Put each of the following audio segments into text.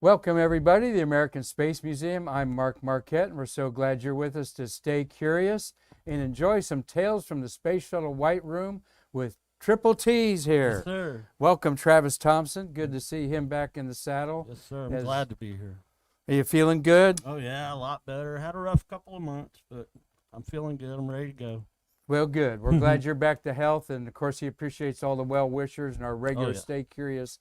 Welcome, everybody, to the American Space Museum. I'm Marquette, and we're so glad you're with us to stay curious and enjoy some tales from the Space Shuttle White Room with Triple T's here. Yes, sir. Welcome, Travis Thompson. Good to see him back in the saddle. Yes, sir. I'm glad to be here. Are you feeling good? Oh, yeah, a lot better. Had a rough couple of months, but I'm feeling good. I'm ready to go. Well, good. We're glad you're back to health, and of course, he appreciates all the well-wishers and our regular Stay Curious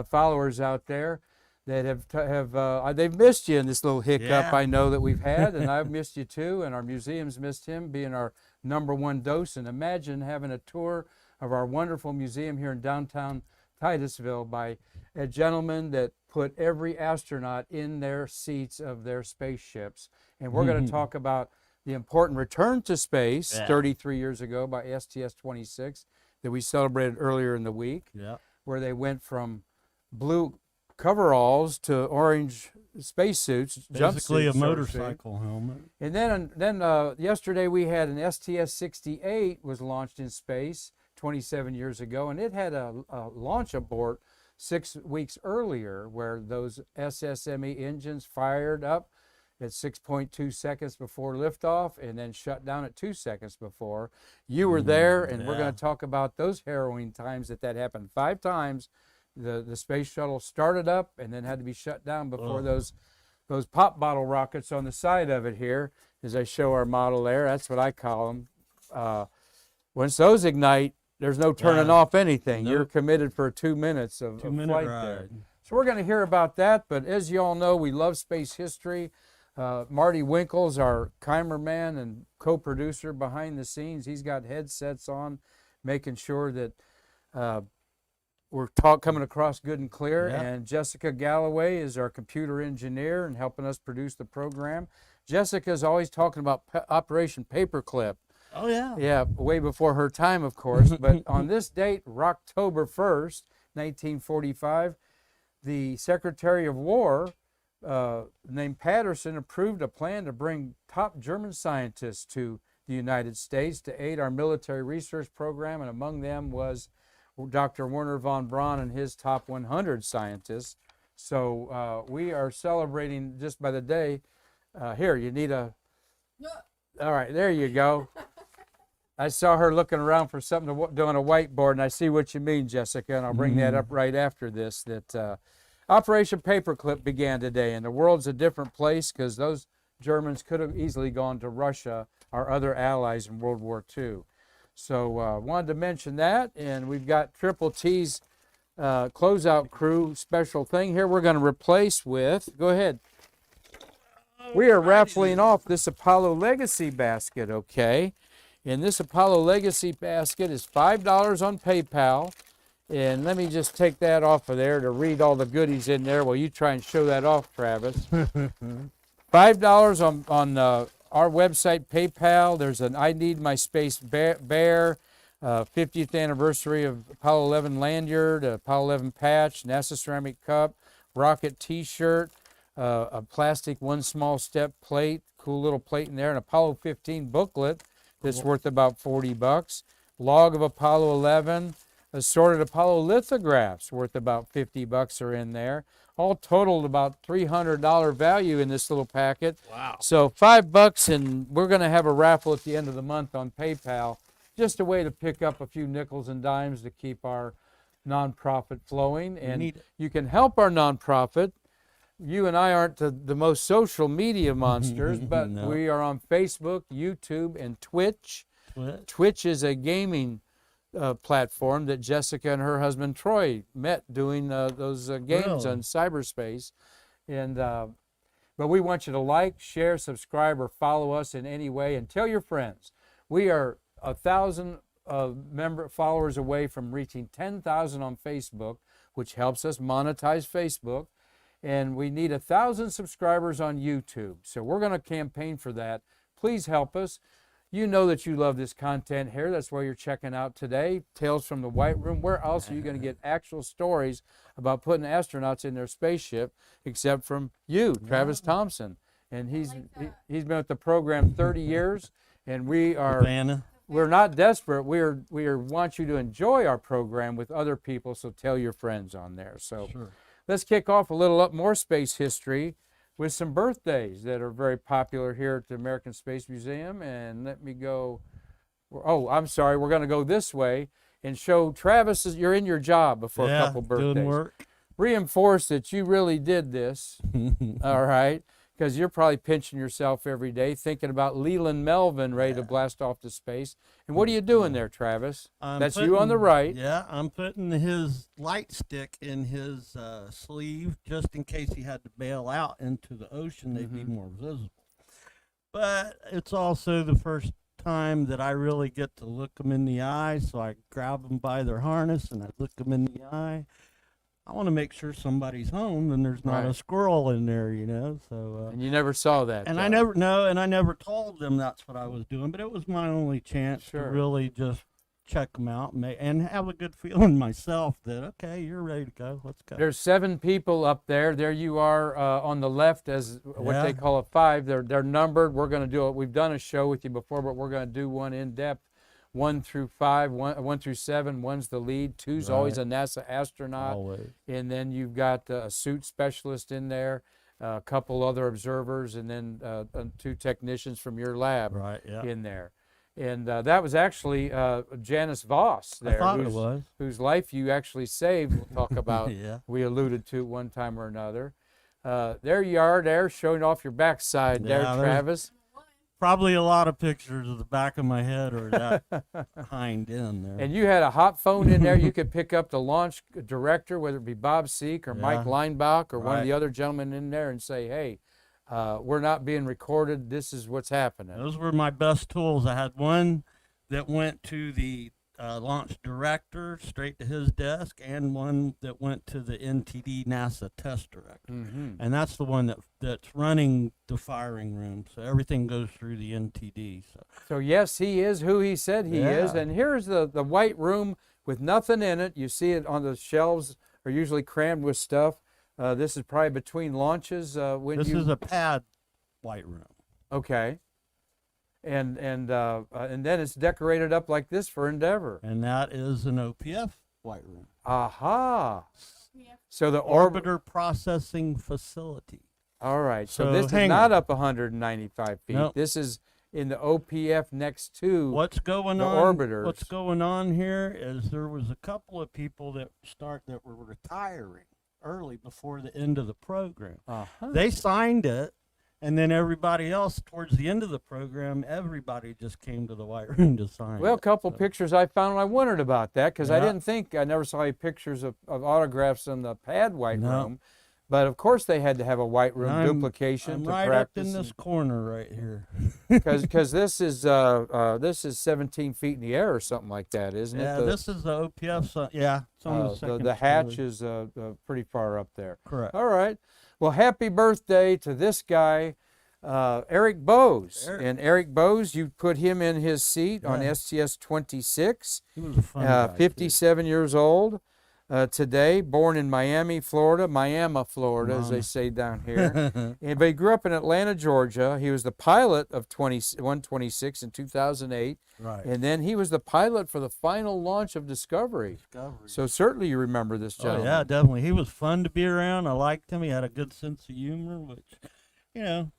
followers out there that they've missed you in this little hiccup I know that we've had, and I've missed you too, and our museum's missed him being our #1 docent. Imagine having a tour of our wonderful museum here in downtown Titusville by a gentleman that put every astronaut in their seats of their spaceships. And we're going to talk about the important return to space 33 years ago by STS-26 that we celebrated earlier in the week, where they went from blue coveralls to orange spacesuits, basically jumpsuits, a motorcycle helmet. And then yesterday we had an STS-68 was launched in space 27 years ago, and it had a launch abort 6 weeks earlier, where those SSME engines fired up at 6.2 seconds before liftoff and then shut down at 2 seconds before. You were there, and we're going to talk about those harrowing times that happened 5 times. The space shuttle started up and then had to be shut down before those pop bottle rockets on the side of it here, as I show our model there. That's what I call them. Once those ignite, there's no turning off anything. You're committed for 2 minutes of flight there. So we're going to hear about that, but as you all know, we love space history. Marty Winkle's our cameraman and co-producer behind the scenes. He's got headsets on, making sure that we're coming across good and clear. And Jessica Galloway is our computer engineer and helping us produce the program. Jessica's always talking about Operation Paperclip. Oh, yeah. Yeah, way before her time, of course. But on this date, October 1st, 1945, the Secretary of War, named Patterson, approved a plan to bring top German scientists to the United States to aid our military research program, and among them was Dr. Werner von Braun and his top 100 scientists. So we are celebrating just by the day. Here, you need a... All right, there you go. I saw her looking around for something to do on a whiteboard, and I see what you mean, Jessica, and I'll bring that up right after this, that Operation Paperclip began today, and the world's a different place because those Germans could have easily gone to Russia, our other allies in World War II. So wanted to mention that, and we've got Triple T's Closeout crew special thing here we're going to replace with, go ahead. We are raffling off this Apollo Legacy basket, okay? And this Apollo Legacy basket is $5 on PayPal. And let me just take that off of there to read all the goodies in there while you try and show that off, Travis. $5 on our website, PayPal. There's an I Need My Space Bear, 50th anniversary of Apollo 11 lanyard, Apollo 11 patch, NASA ceramic cup, rocket T-shirt, a plastic One Small Step plate, cool little plate in there, an Apollo 15 booklet that's worth about $40. Log of Apollo 11, assorted Apollo lithographs worth about $50 are in there. All totaled about $300 value in this little packet. Wow. So $5, and we're going to have a raffle at the end of the month on PayPal. Just a way to pick up a few nickels and dimes to keep our nonprofit flowing. And you can help our nonprofit. You and I aren't the most social media monsters, but we are on Facebook, YouTube, and Twitch. Twitch is a gaming platform that Jessica and her husband Troy met doing those games on cyberspace. And but we want you to like, share, subscribe, or follow us in any way, and tell your friends. We are 1,000 followers away from reaching 10,000 on Facebook, which helps us monetize Facebook. And we need 1,000 subscribers on YouTube. So we're going to campaign for that. Please help us. You know that you love this content here. That's why you're checking out today. Tales from the White Room. Where else are you going to get actual stories about putting astronauts in their spaceship except from you, Travis Thompson? And he's been with the program 30 years, and we're not desperate. We want you to enjoy our program with other people, so tell your friends on there. So let's kick off a little up more space history with some birthdays that are very popular here at the American Space Museum. And let me go, oh, I'm sorry, we're going to go this way and show Travis, you're in your job before a couple birthdays. Doing work. Reinforce that you really did this, all right? Because you're probably pinching yourself every day thinking about Leland Melvin ready to blast off to space. And what are you doing there, Travis? That's you on the right. Yeah, I'm putting his light stick in his sleeve just in case he had to bail out into the ocean. They'd be more visible. But it's also the first time that I really get to look them in the eye, so I grab them by their harness and I look them in the eye. I want to make sure somebody's home and there's not a squirrel in there, you know. So and you never saw that. And though. I never told them that's what I was doing, but it was my only chance to really just check them out and have a good feeling myself that, okay, you're ready to go. Let's go. There's 7 people up there. There you are on the left as what they call a 5. They're numbered. We're going to do it. We've done a show with you before, but we're going to do one in depth. 1 through 5, 1 through 7. 1's the lead. 2's always a NASA astronaut. Always. And then you've got a suit specialist in there, a couple other observers, and then 2 technicians from your lab in there. And that was actually Janice Voss there, I thought it was. Whose life you actually saved. We'll talk about. We alluded to one time or another. There you are there, showing off your backside there, Travis. Probably a lot of pictures of the back of my head or that hind end there. And you had a hot phone in there. You could pick up the launch director, whether it be Bob Seek or Mike Leinbach or one of the other gentlemen in there, and say, hey, we're not being recorded. This is what's happening. Those were my best tools. I had one that went to the launch director straight to his desk, and one that went to the NTD NASA test director. And that's the one that's running the firing room. So everything goes through the NTD. So yes, he is who he said he is. And here's the white room with nothing in it. You see it on the shelves are usually crammed with stuff. This is probably between launches. This is a pad white room. Okay. And then it's decorated up like this for Endeavor. And that is an OPF white room. Aha. So the Orbiter Processing Facility. All right. So this is not up 195 feet. Nope. This is in the OPF next to what's going the on. orbiters. What's going on here is there was a couple of people that were retiring early before the end of the program. They signed it. And then everybody else, towards the end of the program, everybody just came to the white room to sign. Well, a couple pictures I found, and I wondered about that because I never saw any pictures of autographs in the pad white room. But of course, they had to have a white room duplication I'm to right practice. Up in this corner right here. Because this is 17 feet in the air or something like that, isn't it? Yeah, this is the OPF. It's on the second the hatch story. is pretty far up there. Correct. All right. Well, happy birthday to this guy, Eric Bose. And Eric Bose, you put him in his seat on STS-26. He was a fun guy, 57 years old today, born in Miami, Florida, as they say down here. But he grew up in Atlanta, Georgia. He was the pilot of 126 in 2008. Right. And then he was the pilot for the final launch of Discovery. So certainly you remember this gentleman. Oh, yeah, definitely. He was fun to be around. I liked him. He had a good sense of humor, which, you know,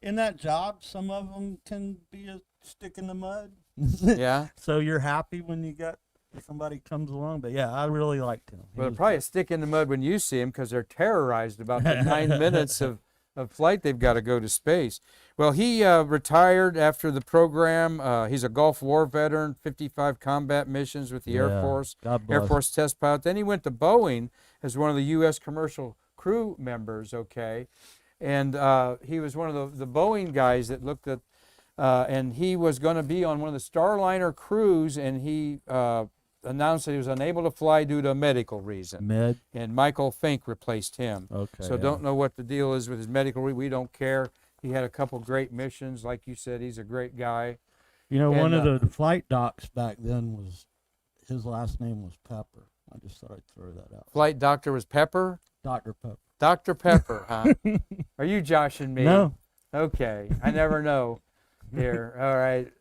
in that job, some of them can be a stick in the mud. Yeah. So you're happy when you got somebody comes along. But, yeah, I really liked him. Well, probably a stick in the mud when you see him because they're terrorized about the 9 minutes of flight they've got to go to space. Well, he retired after the program. He's a Gulf War veteran, 55 combat missions with the Air Force, Air Force test pilot. Then he went to Boeing as one of the U.S. commercial crew members, and he was one of the Boeing guys that looked at, and he was going to be on one of the Starliner crews, and he announced that he was unable to fly due to a medical reason. And Michael Fink replaced him. So don't know what the deal is with his medical reason. We don't care. He had a couple great missions. Like you said, he's a great guy. You know, one of the flight docs back then was, his last name was Pepper. I just thought I'd throw that out. Flight doctor was Pepper? Dr. Pepper. Dr. Pepper, huh? Are you joshing me? No. Okay. I never know here. All right.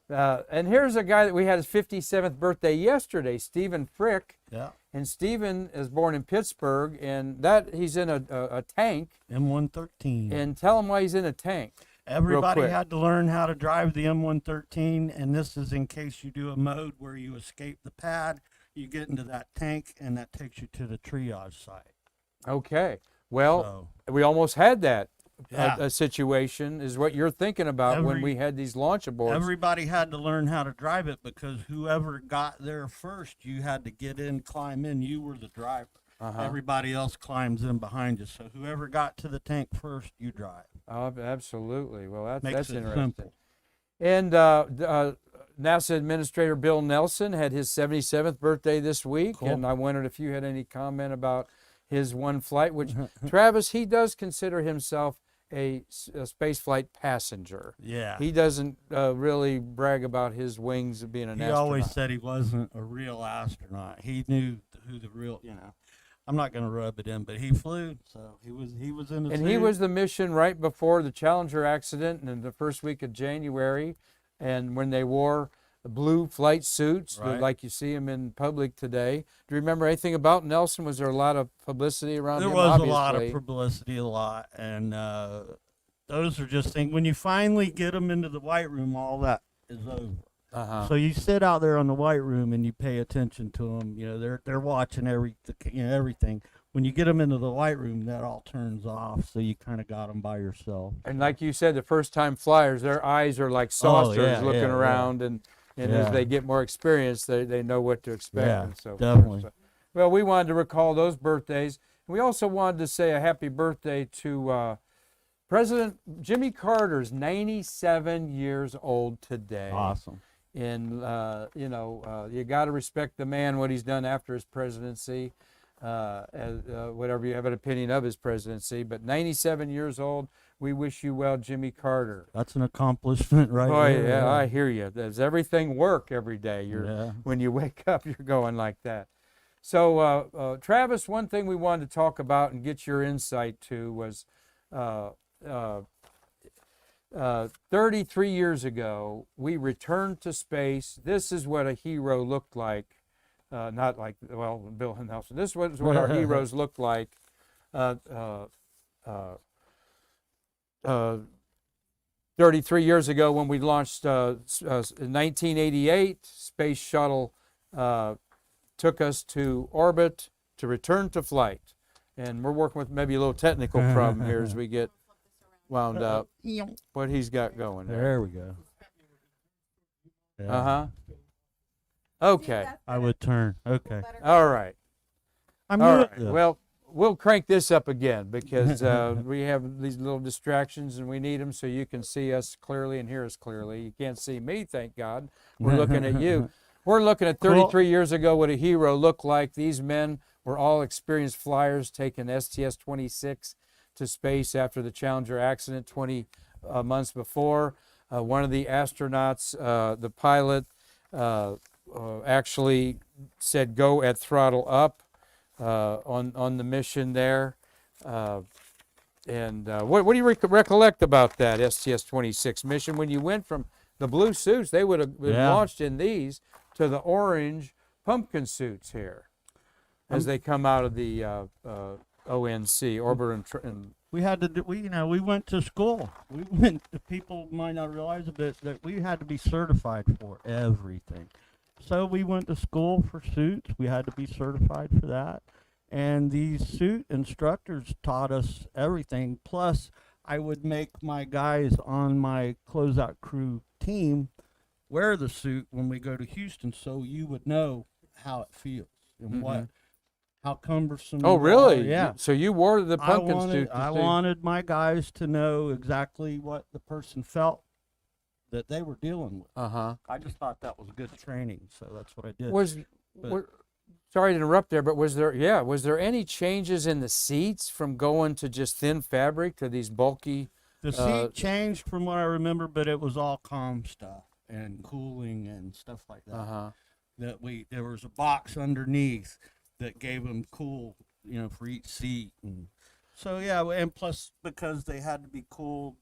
And here's a guy that we had his 57th birthday yesterday, Stephen Frick. Yeah. And Stephen is born in Pittsburgh, and that he's in a tank. M113. And tell him why he's in a tank. Everybody quick. had to learn how to drive the M113, and this is in case you do a mode where you escape the pad, you get into that tank, and that takes you to the triage site. Okay. Well, we almost had that Yeah. a situation, is what you're thinking about when we had these launch aborts. Everybody had to learn how to drive it because whoever got there first, you had to get in, climb in. You were the driver. Everybody else climbs in behiand you. So whoever got to the tank first, you drive. Oh, absolutely. Well, that's Makes it interesting. simple. And NASA Administrator Bill Nelson had his 77th birthday this week, Cool. and I wondered if you had any comment about his one flight, which, Travis, he does consider himself a space flight passenger. Yeah. He doesn't really brag about his wings of being an He astronaut. always said he wasn't a real astronaut. He knew who the real, I'm not going to rub it in, but he flew, so he was in the And he was the mission right before the Challenger accident in the first week of January, and when they wore the blue flight suits, Right. like you see him in public today. Do you remember anything about Nelson? Was there a lot of publicity around There him? was Obviously. a lot of publicity, and those are just things. When you finally get them into the White Room, all that is over. So you sit out there on the White Room and you pay attention to them. They're watching everything. When you get them into the White Room, that all turns off. So you kind of got them by yourself. And like you said, the first-time flyers, their eyes are like saucers looking around, and as they get more experience, they know what to expect. Yeah, and so definitely. forth. Well, we wanted to recall those birthdays. We also wanted to say a happy birthday to President Jimmy Carter's 97 years old today. Awesome. And, you got to respect the man, what he's done after his presidency, whatever you have an opinion of his presidency. But 97 years old, we wish you well, Jimmy Carter. That's an accomplishment right Boy, there. yeah, I hear you. Does everything work every day? Yeah. When you wake up, you're going like that. So, Travis, one thing we wanted to talk about and get your insight to was 33 years ago, we returned to space. This is what a hero looked like. Not like, well, Bill and Nelson. This was what our heroes looked like 33 years ago when we launched in 1988. Space Shuttle took us to orbit to return to flight. And we're working with maybe a little technical problem here as we get wound up. What he's got going there. There we go. Uh-huh. Okay. I would turn. Okay. All right. I'm All good. right. Well, we'll crank this up again because we have these little distractions and we need them so you can see us clearly and hear us clearly. You can't see me, thank God. We're looking at you. We're looking at 33 years ago what a hero looked like. These men were all experienced flyers taking STS-26 to space after the Challenger accident 20 months before. One of the astronauts, the pilot, actually said go at throttle up on the mission there. What do you recollect about that STS-26 mission when you went from the blue suits, they would have been launched in these, to the orange pumpkin suits here as they come out of the ONC, orbit and We had to do, we went to school. People might not realize it, but that we had to be certified for everything. So we went to school for suits. We had to be certified for that. And these suit instructors taught us everything. Plus, I would make my guys on my closeout crew team wear the suit when we go to Houston, so you would know how it feels and how cumbersome. Oh, really? Yeah. So you wore the pumpkin suit. I wanted my guys to know exactly what the person felt that they were dealing with. I just thought that was good training, so that's what I did. Sorry to interrupt there, but was there any changes in the seats from going to just thin fabric to these bulky? The seat changed from what I remember, but it was all calm stuff and cooling and stuff like that. There was a box underneath that gave them cool, for each seat. And so, and plus because they had to be cooled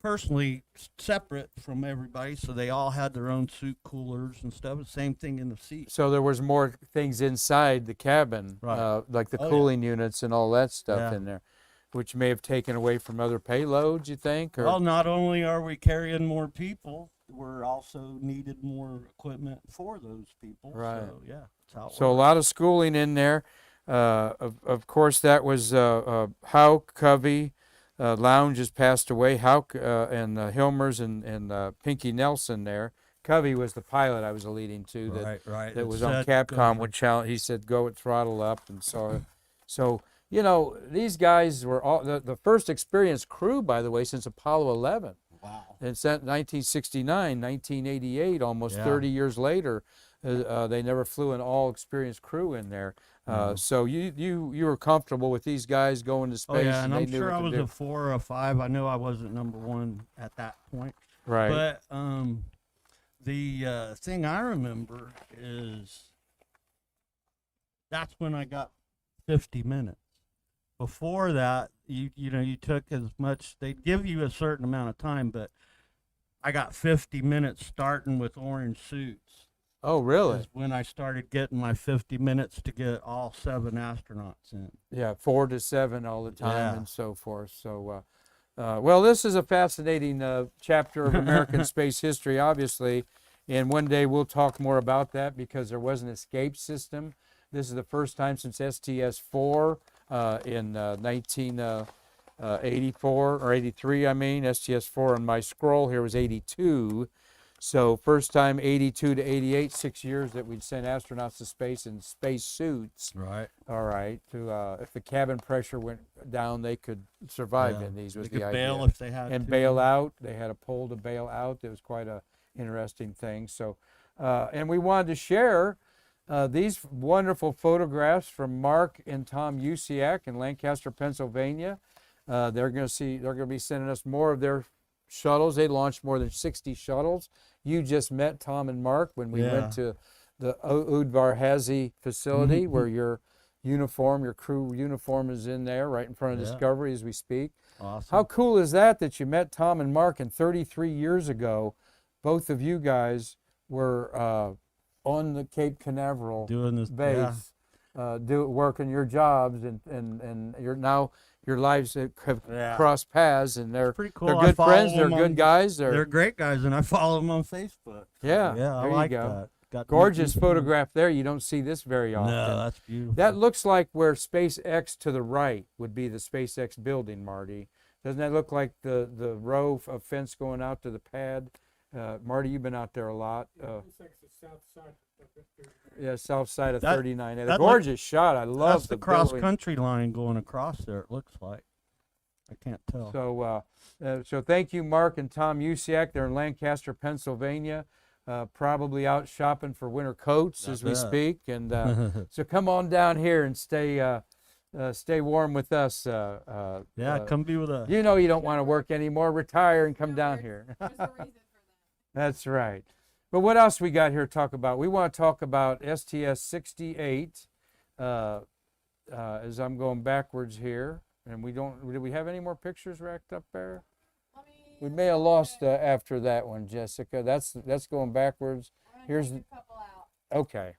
personally separate from everybody, so they all had their own suit coolers and stuff. Same thing in the seat. So there was more things inside the cabin, Right. like the Oh, yeah. cooling units and all that stuff Yeah. in there, which may have taken away from other payloads, you think? Or? Well, not only are we carrying more people, we're also needed more equipment for those people. Right. So, yeah, that's how it So a works. lot of schooling in there. Of course, that was Howe, Covey, Lounge has passed away. Howe and Hilmers and Pinky Nelson there. Covey was the pilot I was alluding to Right. that It was on said Capcom. go Would challenge. He said, "Go at throttle up," and so you know these guys were all the first experienced crew, by the way, since Apollo 11. Wow. And since 1969, 1988, almost Yeah. 30 years later, they never flew an all-experienced crew in there. So you were comfortable with these guys going to space. Oh, yeah, and they I'm knew sure what I to was do. a 4 or a 5. I know I wasn't number 1 at that point. Right. But the thing I remember is that's when I got 50 minutes. Before that, you took as much. They'd give you a certain amount of time, but I got 50 minutes starting with orange suits. Oh, really? Is when I started getting my 50 minutes to get all 7 astronauts in. Yeah, 4 to 7 all the time Yeah. and so forth. So, well, this is a fascinating chapter of American space history, obviously. And one day we'll talk more about that because there was an escape system. This is the first time since STS-4 in 1984 or 83, I mean. STS-4 on my scroll here was 82. So first time 82 to 88, 6 years that we'd send astronauts to space in space suits. Right. All right. To if the cabin pressure went down, they could survive in these. Was They the could idea. bail if they had And to. bail out. They had a pole to bail out. It was quite a interesting thing. So, and we wanted to share these wonderful photographs from Mark and Tom Usiak in Lancaster, Pennsylvania. They're going to be sending us more of their shuttles. They launched more than 60 shuttles. You just met Tom and Mark when we went to the Udvar-Hazy facility where your crew uniform is in there right in front of Discovery as we speak. Awesome. How cool is that you met Tom and Mark, and 33 years ago, both of you guys were on the Cape Canaveral Doing this base, working your jobs, and you're now your lives have crossed paths, and they're pretty cool. they're I good follow friends. They're them good on- guys. They're great guys, and I follow them on Facebook. Yeah, Yeah, I there you like go. that. Got to meet Gorgeous people. photograph there. You don't see this very often. No, that's beautiful. That looks like where SpaceX to the right would be the SpaceX building, Marty. Doesn't that look like the row of fence going out to the pad? Marty, you've been out there a lot. It's like the south side of it. Yeah, south side of That- 39. A that gorgeous shot. I love That's the cross building. country line going across there. It looks like. I can't tell. So thank you, Mark and Tom Usiak. They're in Lancaster, Pennsylvania, probably out shopping for winter coats as we bet. speak. And so come on down here and stay warm with us. Come be with us. You know you don't want to work anymore. Retire and come down here. There's a reason for that. That's right. But what else we got here to talk about? We want to talk about STS-68 as I'm going backwards here. And did we have any more pictures racked up there? We may have lost after that one, Jessica. That's going backwards. Here's a couple out. Okay.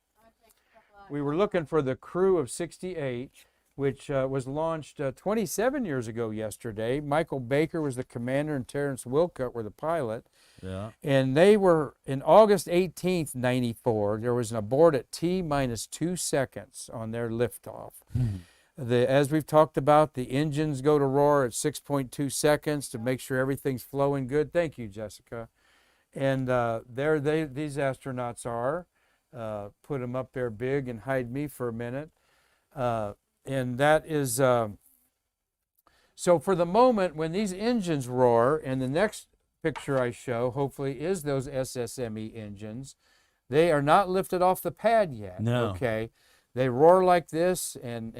We were looking for the crew of 68, which was launched 27 years ago yesterday. Michael Baker was the commander and Terrence Wilcutt were the pilot. Yeah. And they were, in August 18th, 94, there was an abort at T-minus 2 seconds on their liftoff. As we've talked about, the engines go to roar at 6.2 seconds to make sure everything's flowing good. Thank you, Jessica. And these astronauts are. Put them up there big and hide me for a minute. And that is, so for the moment when these engines roar, and the next picture I show hopefully is those SSME engines, they are not lifted off the pad yet. No. Okay. They roar like this, and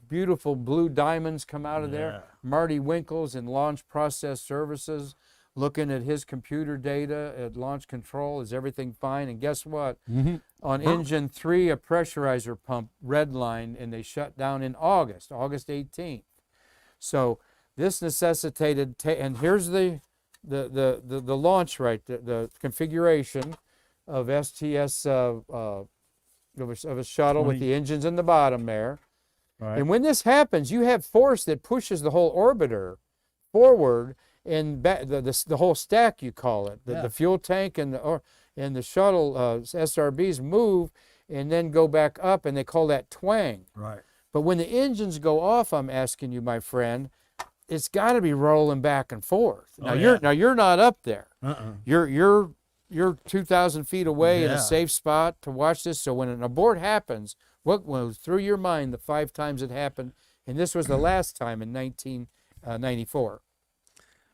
beautiful blue diamonds come out of there. Marty Winkles in Launch Process Services looking at his computer data at launch control. Is everything fine? And guess what? On engine 3, a pressurizer pump red line, and they shut down in August 18th. So this necessitated, and here's the launch right, the configuration of STS of a shuttle with the engines in the bottom there. Right. And when this happens, you have force that pushes the whole orbiter forward, and back, the whole stack, you call it. The fuel tank and the shuttle SRBs move and then go back up, and they call that twang. Right. But when the engines go off, I'm asking you, my friend, it's got to be rolling back and forth. Now you're not up there. You're 2,000 feet away in a safe spot to watch this. So when an abort happens, what goes through your mind the 5 times it happened? And this was the last time in 1994.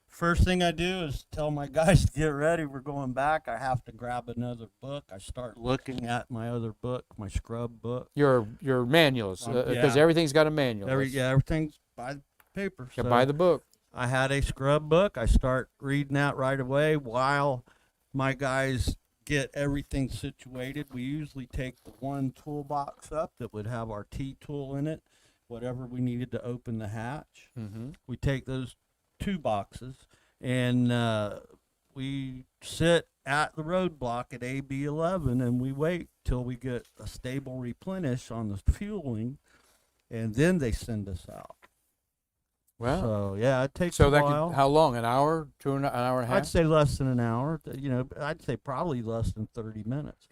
First thing I do is tell my guys to get ready. We're going back. I have to grab another book. I start looking at my other book, my scrub book. Your manuals, because everything's got a manual. Everything's by paper. So buy the book. I had a scrub book. I start reading that right away while my guys get everything situated. We usually take the one toolbox up that would have our T-tool in it, whatever we needed to open the hatch. We take those 2 boxes, and we sit at the roadblock at AB11, and we wait till we get a stable replenish on the fueling, and then they send us out. Wow. So yeah, it takes a while. How long? An hour? An hour and a half? I'd say less than an hour. I'd say probably less than 30 minutes.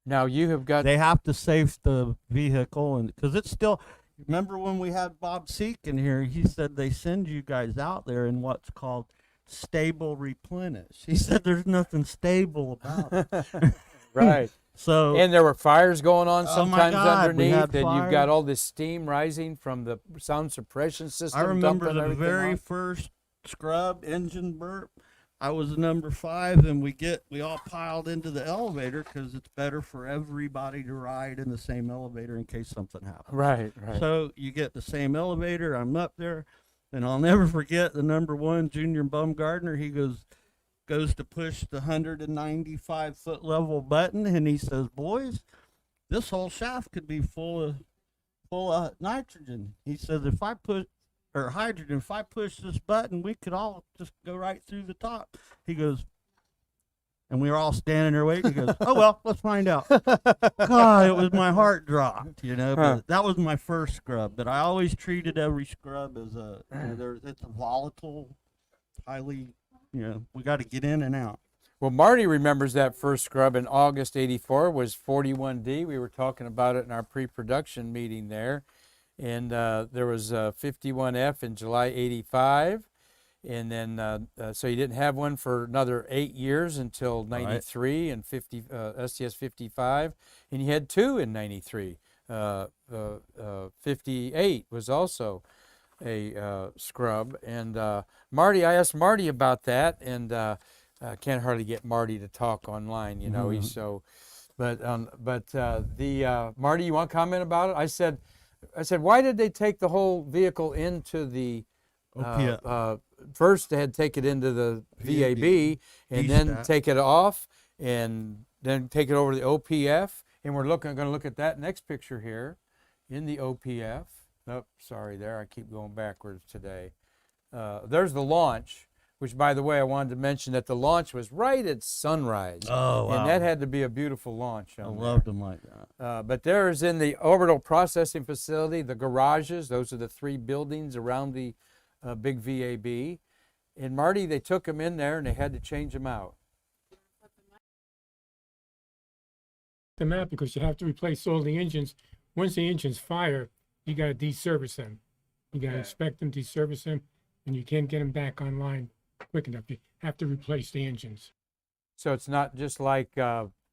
Now you have got. They have to safe the vehicle, and because it's still. Remember when we had Bob Seek in here? He said they send you guys out there in what's called stable replenish. He said there's nothing stable about it. Right. So and there were fires going on Oh, my sometimes God, we underneath, had and you've got fire. all this steam rising from the sound suppression system. I remember dumping the everything very off. first scrub engine burp. I was number 5, and we all piled into the elevator because it's better for everybody to ride in the same elevator in case something happens. Right. So you get the same elevator. I'm up there, and I'll never forget the number 1 Junior Bumgardner. He goes to push the 195-foot level button, and he says, "Boys, this whole shaft could be full of nitrogen." He says, "If I push this button, we could all just go right through the top." He goes, and we were all standing there waiting. He goes, "Oh, well, let's find out." God, it was my heart dropped, but that was my first scrub. But I always treated every scrub as it's a volatile, highly, we got to get in and out. Well, Marty remembers that first scrub in August '84 was 41D. We were talking about it in our pre-production meeting there. And there was 51F in July '85, and then so you didn't have one for another 8 years until '93 and STS-55, and you had 2 in '93. 58 was also a scrub, and Marty, I asked Marty about that, and can't hardly get Marty to talk online, he's so. But Marty, you want to comment about it? I said, why did they take the whole vehicle into the first they had to take it into the VAB and then take it off and then take it over to the OPF, and we're going to look at that next picture here in the OPF. Nope, sorry there, I keep going backwards today. There's the launch, which, by the way, I wanted to mention that the launch was right at sunrise. Oh, wow. And that had to be a beautiful launch. I loved them like that. But there's in the orbital processing facility, the garages. Those are the 3 buildings around the big VAB. And Marty, they took them in there and they had to change them out. Them out because you have to replace all the engines. Once the engines fire, you got to deservice them. You got to inspect them, deservice them, and you can't get them back online quick enough. You have to replace the engines. So it's not just like cleaning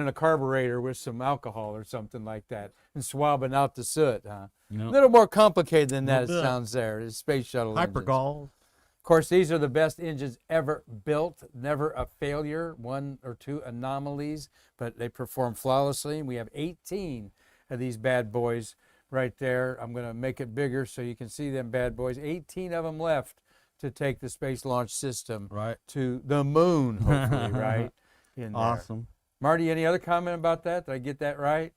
a carburetor with some alcohol or something like that and swabbing out the soot, huh? No. A little more complicated than that, it sounds there. It's space shuttle engines. Hypergol. Of course, these are the best engines ever built. Never a failure, 1 or 2 anomalies, but they perform flawlessly. We have 18 of these bad boys right there. I'm going to make it bigger so you can see them bad boys. 18 of them left to take the Space Launch System to the moon, hopefully, right? In there. Awesome. Marty, any other comment about that? Did I get that right?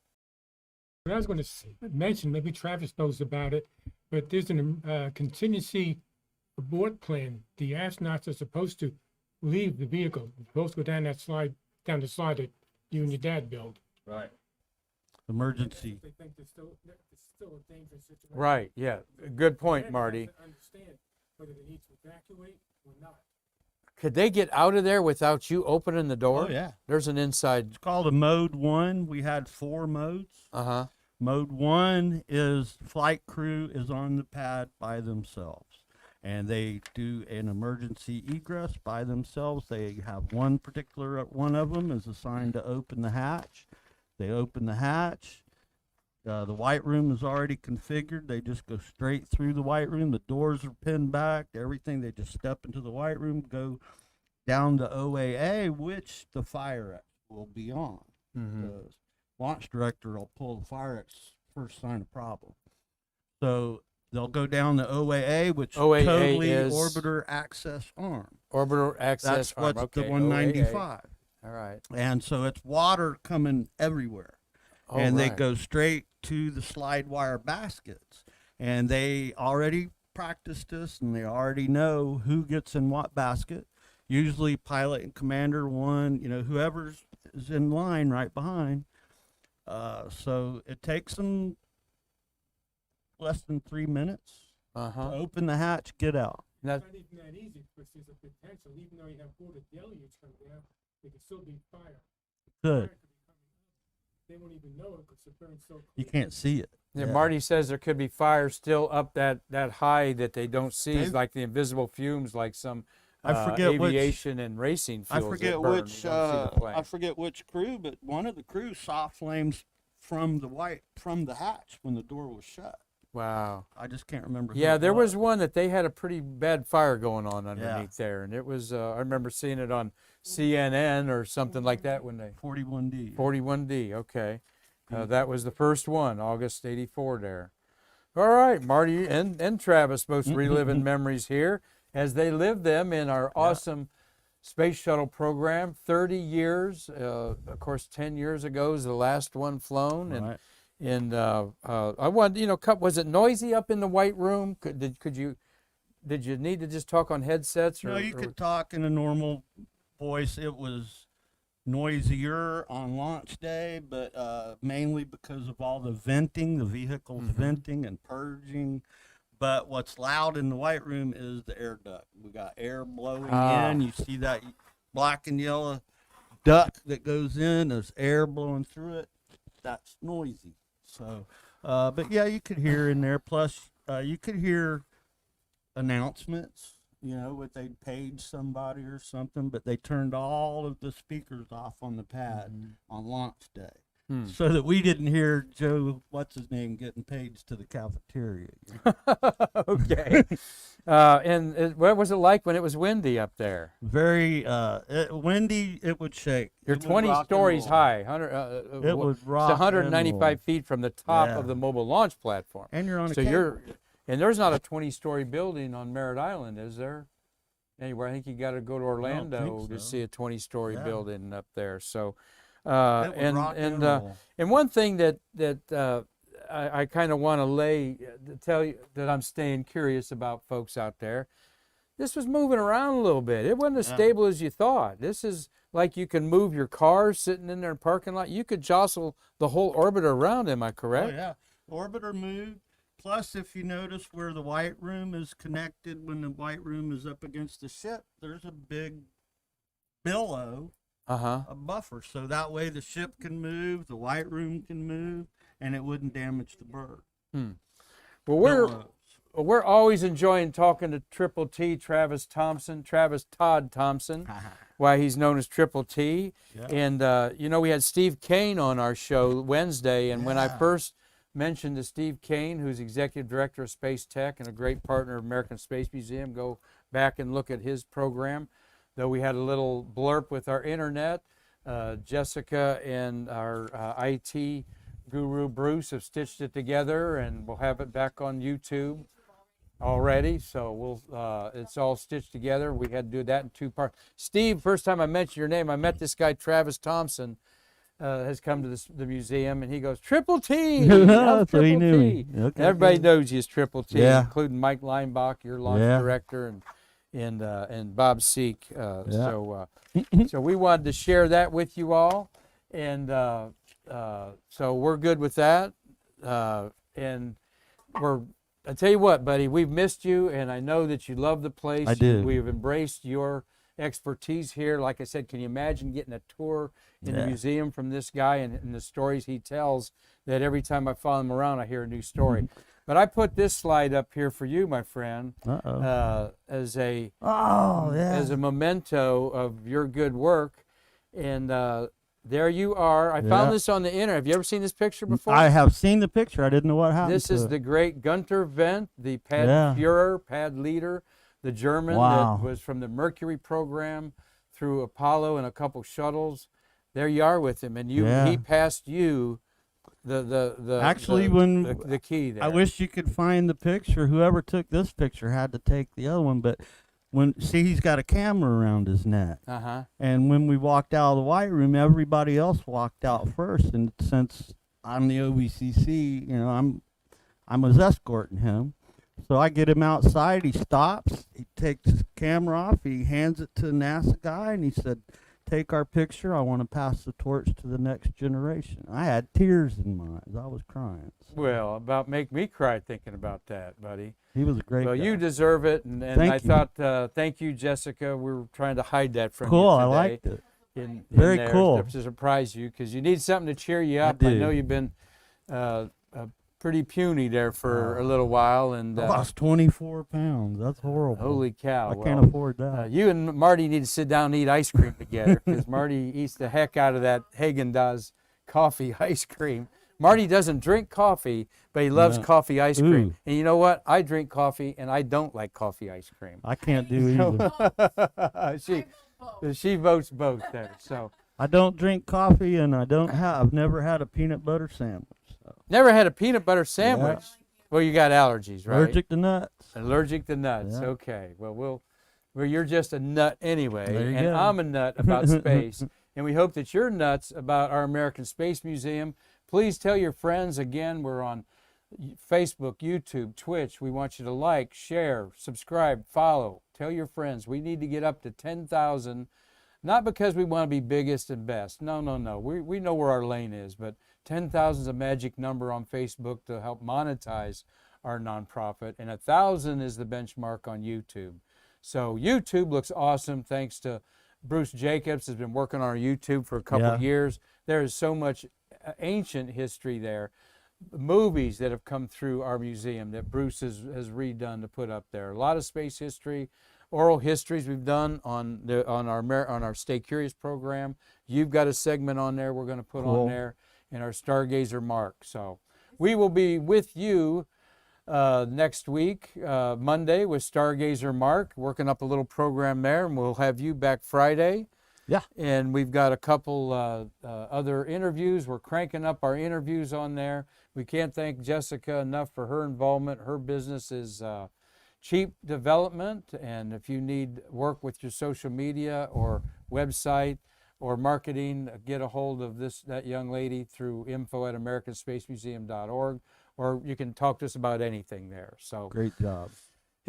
What I was going to mention, maybe Travis knows about it. but there's a contingency abort plan. The astronauts are supposed to leave the vehicle. They're supposed to go down the slide that you and your dad built. Right. Emergency. They think it's still a dangerous situation. Right. Yeah. Good point, Then they Marty. have to understand whether they need to evacuate or not. Could they get out of there without you opening the door? Oh, yeah. There's an inside. It's called a mode 1. We had 4 modes. Uh-huh. Mode 1 is flight crew is on the pad by themselves, and they do an emergency egress by themselves. They have one of them is assigned to open the hatch. They open the hatch. The white room is already configured. They just go straight through the white room. The doors are pinned back, everything. They just step into the white room, go down the OAA, which the fire X will be on. The launch director will pull the fire X first sign of problem. So they'll go down the OAA, which OAA totally is orbiter access arm. Orbiter access That's arm. what's Okay, the 195. All right. And so it's water coming everywhere. Oh, And they right. go straight to the slide wire baskets. And they already practiced this, and they already know who gets in what basket. Usually pilot and commander one, whoever is in line right behind. So it takes them less than 3 minutes to Uh-huh. open the hatch, get out. Now, It's not even that easy because there's a potential, even though you have water deluge coming down, there can still be fire. Good. Fire could be coming up. They won't even know it because it burns so close. You can't see it. yeah, Yeah. Marty says there could be fire still up that high that they don't see, They've- like the invisible fumes, like some I forget which- aviation and racing fuels. I forget that burn. which. You don't see the flame. I forget which crew, but one of the crew saw flames from the hatch when the door was shut. Wow. I just can't remember. who Yeah, it there was one that they had a pretty bad fire going on underneath Yeah. there, and it was. I remember seeing it on CNN or something like that when they 41D. 41D. Okay, that was the first one, August '84. There. All right, Marty and Travis both reliving memories here as they live them in our awesome space shuttle program. 30 years. Of course, 10 years ago is the last one flown, and. Right. And I want was it noisy up in the white room? Did you need to just talk on headsets? Or, No, you or- could talk in a normal voice. It was noisier on launch day, but mainly because of all the venting, the vehicles venting and purging. But what's loud in the white room is the air duct. We got air blowing in. You see that black and yellow duct that goes in. There's air blowing through it. That's noisy. So, but yeah, you could hear in there. Plus, you could hear announcements. What they'd page somebody or something, but they turned all of the speakers off on the pad on launch day, so that we didn't hear Joe, what's his name, getting paged to the cafeteria. Okay. What was it like when it was windy up there? Very windy. It would shake. You're It would 20 rock and stories roll. high. It would rock. It's 195 and feet from the top Yeah. of the mobile launch platform. roll. And you're on a So cable. and there's not a 20-story building on Merritt Island, is there? Anywhere, I think you got to go to Orlando to so. see a 20-story Yeah. building up there. So, It would rock and roll. and one thing that I kind of want to tell you that I'm staying curious about, folks out there. This was moving around a little bit. It wasn't as stable as you thought. This is like you can move your car sitting in their parking lot. You could jostle the whole orbiter around. Am I correct? Oh, yeah. Orbiter moved. Plus, if you notice where the white room is connected, when the white room is up against the ship, there's a big billow, Uh-huh. a buffer. So that way the ship can move, the white room can move, and it wouldn't damage the bird. Well, we're always enjoying talking to Triple T, Travis Todd Thompson, why he's known as Triple T. Yeah. And, we had Steve Kane on our show Wednesday. And when I first mentioned to Steve Kane, who's Executive Director of Space Tech and a great partner of American Space Museum, go back and look at his program. Though we had a little blurb with our internet, Jessica and our IT guru Bruce have stitched it together, and we'll have it back on YouTube already. So it's all stitched together. We had to do that in 2 parts. Steve, first time I mentioned your name, I met this guy Travis Thompson has come to the museum, and he goes, Triple T! So How's he Triple knew T? me. Okay, Everybody good. knows you as Triple T, Yeah. including Mike Leinbach, your launch Yeah. director, and Bob Seek. Yeah. So we wanted to share that with you all, and so we're good with that. And I tell you what, buddy, we've missed you, and I know that you love the place. I do. We've embraced your expertise here. Like I said, can you imagine getting a tour in the Yeah. museum from this guy and the stories he tells, that every time I follow him around, I hear a new story. But I put this slide up here for you, my friend, as a memento of your good work. And there you are. I found this on the internet. Have you ever seen this picture before? I have seen the picture. I didn't know what happened. This is the great Gunter Wendt, the pad Führer, pad leader, the German that was from the Mercury program through Apollo and a couple shuttles. There you are with him, and he passed you the key there. I wish you could find the picture. Whoever took this picture had to take the other one, but he's got a camera around his neck. And when we walked out of the white room, everybody else walked out first. And since I'm the OVCC, I was escorting him. So I get him outside. He stops. He takes his camera off. He hands it to the NASA guy, and he said, "Take our picture. I want to pass the torch to the next generation." I had tears in my eyes. I was crying. Well, about make me cry thinking about that, buddy. He was a great guy. Well, you deserve it, and I thought, thank you, Jessica. We were trying to hide that from you today. I liked it. Very cool. To surprise you, because you need something to cheer you up. I know you've been pretty puny there for a little while, and I lost 24 pounds. That's horrible. Holy cow! I can't afford that. You and Marty need to sit down and eat ice cream together, because Marty eats the heck out of that Haagen-Dazs coffee ice cream. Marty doesn't drink coffee, but he loves coffee ice cream. And you know what? I drink coffee, and I don't like coffee ice cream. I can't do either. She votes both there. So I don't drink coffee, and I've never had a peanut butter sandwich. So. Never had a peanut butter sandwich. Yeah. Well, you got allergies, right? Allergic to nuts. Allergic to nuts. Yeah. Okay. Well, you're just a nut anyway, and go. I'm a nut about space, and we hope that you're nuts about our American Space Museum. Please tell your friends. Again, we're on Facebook, YouTube, Twitch. We want you to like, share, subscribe, follow. Tell your friends. We need to get up to 10,000, not because we want to be biggest and best. No. We know where our lane is, but 10,000 is a magic number on Facebook to help monetize our nonprofit, and 1,000 is the benchmark on YouTube. So YouTube looks awesome thanks to Bruce Jacobs, has been working on our YouTube for a couple of years. There is so much ancient history there, movies that have come through our museum that Bruce has redone to put up there. A lot of space history, oral histories we've done on our Stay Curious program. You've got a segment on there we're going to put on there, and our Stargazer Mark. So we will be with you next week, Monday, with Stargazer Mark, working up a little program there, and we'll have you back Friday. Yeah. And we've got a couple other interviews. We're cranking up our interviews on there. We can't thank Jessica enough for her involvement. Her business is cheap development, and if you need work with your social media or website or marketing, get a hold of that young lady through info@americanspacemuseum.org, or you can talk to us about anything there. So great job.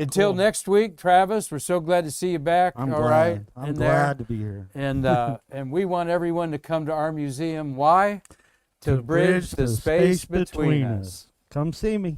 Until next week, Travis, we're so glad to see you back. I'm glad. I'm glad to be here. And we want everyone to come to our museum. Why? To bridge the space between us. Come see me.